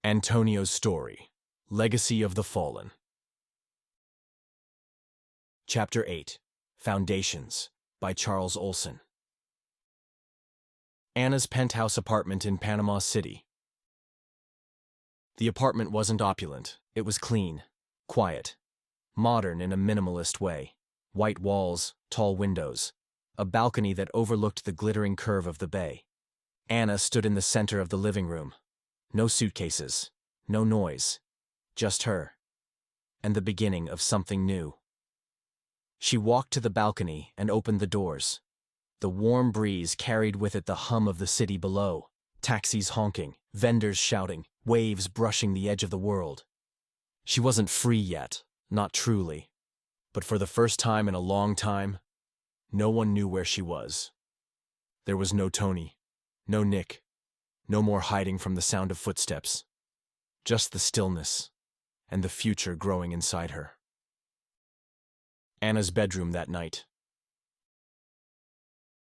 Antonio's Story, Legacy of the Fallen. Chapter 8, Foundations, by Charles Olson. Anna's penthouse apartment in Panama City. The apartment wasn't opulent. It was clean, quiet, modern in a minimalist way. White walls, tall windows, a balcony that overlooked the glittering curve of the bay. Anna stood in the center of the living room. No suitcases, no noise, just her, and the beginning of something new. She walked to the balcony and opened the doors. The warm breeze carried with it the hum of the city below, taxis honking, vendors shouting, waves brushing the edge of the world. She wasn't free yet, not truly, but for the first time in a long time, no one knew where she was. There was no Tony, no Nick, no more hiding from the sound of footsteps, just the stillness and the future growing inside her. Anna's bedroom that night.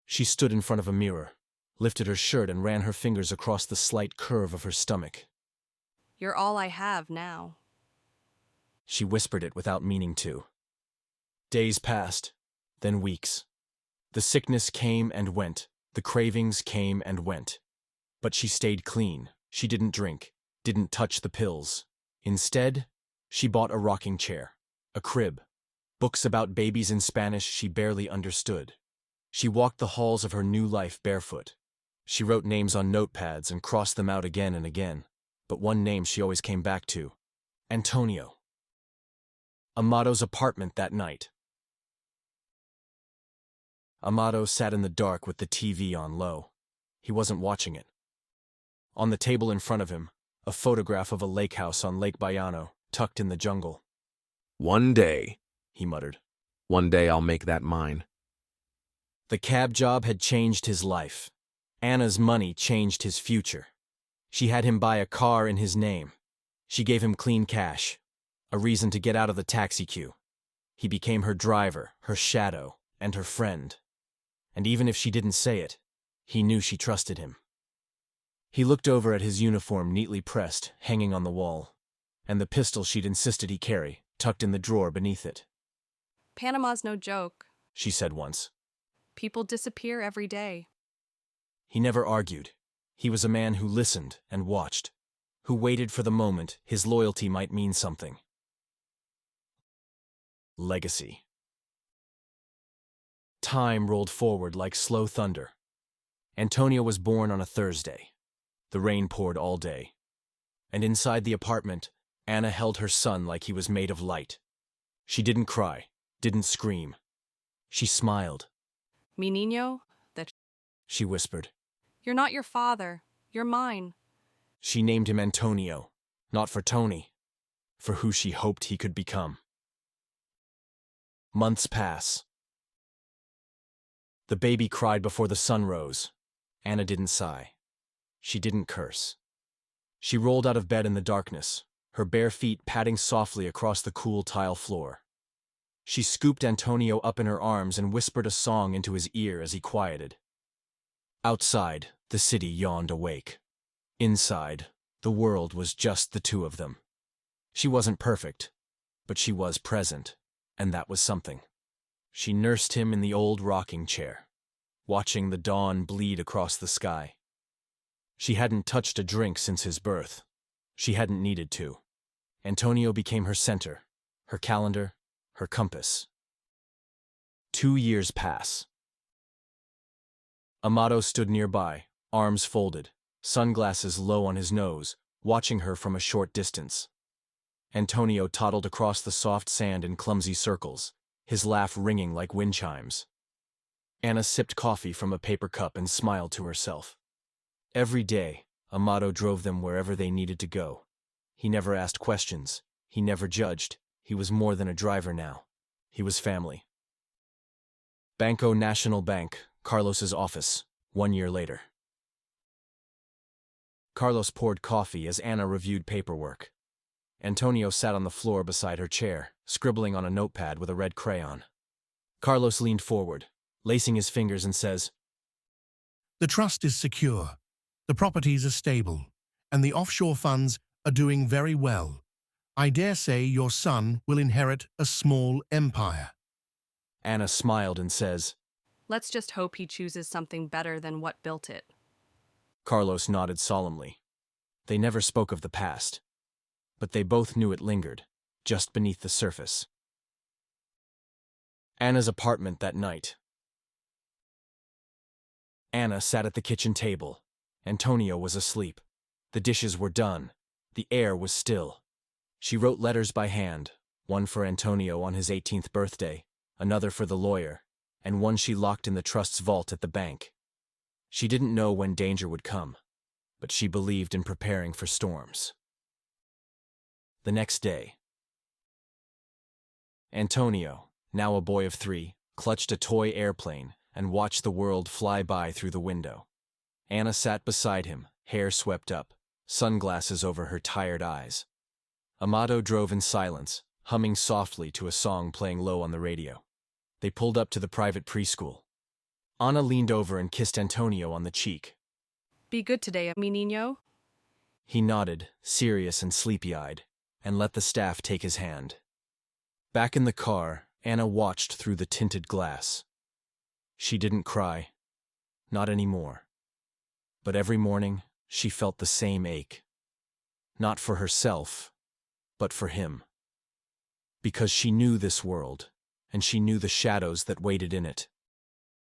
She stood in front of a mirror, lifted her shirt and ran her fingers across the slight curve of her stomach. "You're all I have now." She whispered it without meaning to. Days passed, then weeks. The sickness came and went, the cravings came and went. But she stayed clean. She didn't drink, didn't touch the pills. Instead, she bought a rocking chair, a crib, books about babies in Spanish she barely understood. She walked the halls of her new life barefoot. She wrote names on notepads and crossed them out again and again, but one name she always came back to: Antonio. Amado's apartment that night. Amado sat in the dark with the TV on low. He wasn't watching it. On the table in front of him, a photograph of a lake house on Lake Bayano, tucked in the jungle. "One day," he muttered. "one day I'll make that mine." The cab job had changed his life. Anna's money changed his future. She had him buy a car in his name. She gave him clean cash, a reason to get out of the taxi queue. He became her driver, her shadow, and her friend. And even if she didn't say it, he knew she trusted him. He looked over at his uniform neatly pressed, hanging on the wall, and the pistol she'd insisted he carry, tucked in the drawer beneath it. "Panama's no joke. She said once. People disappear every day." He never argued. He was a man who listened and watched, who waited for the moment his loyalty might mean something. Legacy. Time rolled forward like slow thunder. Antonio was born on a Thursday. The rain poured all day. And inside the apartment, Anna held her son like he was made of light. She didn't cry, didn't scream. She smiled. "Mi niño," she whispered. "You're not your father. You're mine." She named him Antonio, not for Tony, for who she hoped he could become. Months pass. The baby cried before the sun rose. Anna didn't sigh. She didn't curse. She rolled out of bed in the darkness, her bare feet padding softly across the cool tile floor. She scooped Antonio up in her arms and whispered a song into his ear as he quieted. Outside, the city yawned awake. Inside, the world was just the two of them. She wasn't perfect, but she was present, and that was something. She nursed him in the old rocking chair, watching the dawn bleed across the sky. She hadn't touched a drink since his birth. She hadn't needed to. Antonio became her center, her calendar, her compass. 2 years pass. Amado stood nearby, arms folded, sunglasses low on his nose, watching her from a short distance. Antonio toddled across the soft sand in clumsy circles, his laugh ringing like wind chimes. Anna sipped coffee from a paper cup and smiled to herself. Every day, Amado drove them wherever they needed to go. He never asked questions. He never judged. He was more than a driver now. He was family. Banco National Bank, Carlos's office, 1 year later. Carlos poured coffee as Anna reviewed paperwork. Antonio sat on the floor beside her chair, scribbling on a notepad with a red crayon. Carlos leaned forward, lacing his fingers, and says, "The trust is secure, the properties are stable, and the offshore funds are doing very well. I dare say your son will inherit a small empire. Anna smiled and says. Let's just hope he chooses something better than what built it. Carlos nodded solemnly. They never spoke of the past, but they both knew it lingered, just beneath the surface. Anna's apartment that night. Anna sat at the kitchen table. Antonio was asleep. The dishes were done. The air was still. She wrote letters by hand, one for Antonio on his 18th birthday, another for the lawyer, and one she locked in the trust's vault at the bank. She didn't know when danger would come, but she believed in preparing for storms. The next day, Antonio, now a boy of 3, clutched a toy airplane and watched the world fly by through the window. Anna sat beside him, hair swept up, sunglasses over her tired eyes. Amado drove in silence, humming softly to a song playing low on the radio. They pulled up to the private preschool. Anna leaned over and kissed Antonio on the cheek. Be good today, mi niño. He nodded, serious and sleepy-eyed, and let the staff take his hand. Back in the car, Anna watched through the tinted glass. She didn't cry. Not anymore. But every morning, she felt the same ache. Not for herself, but for him. Because she knew this world, and she knew the shadows that waited in it.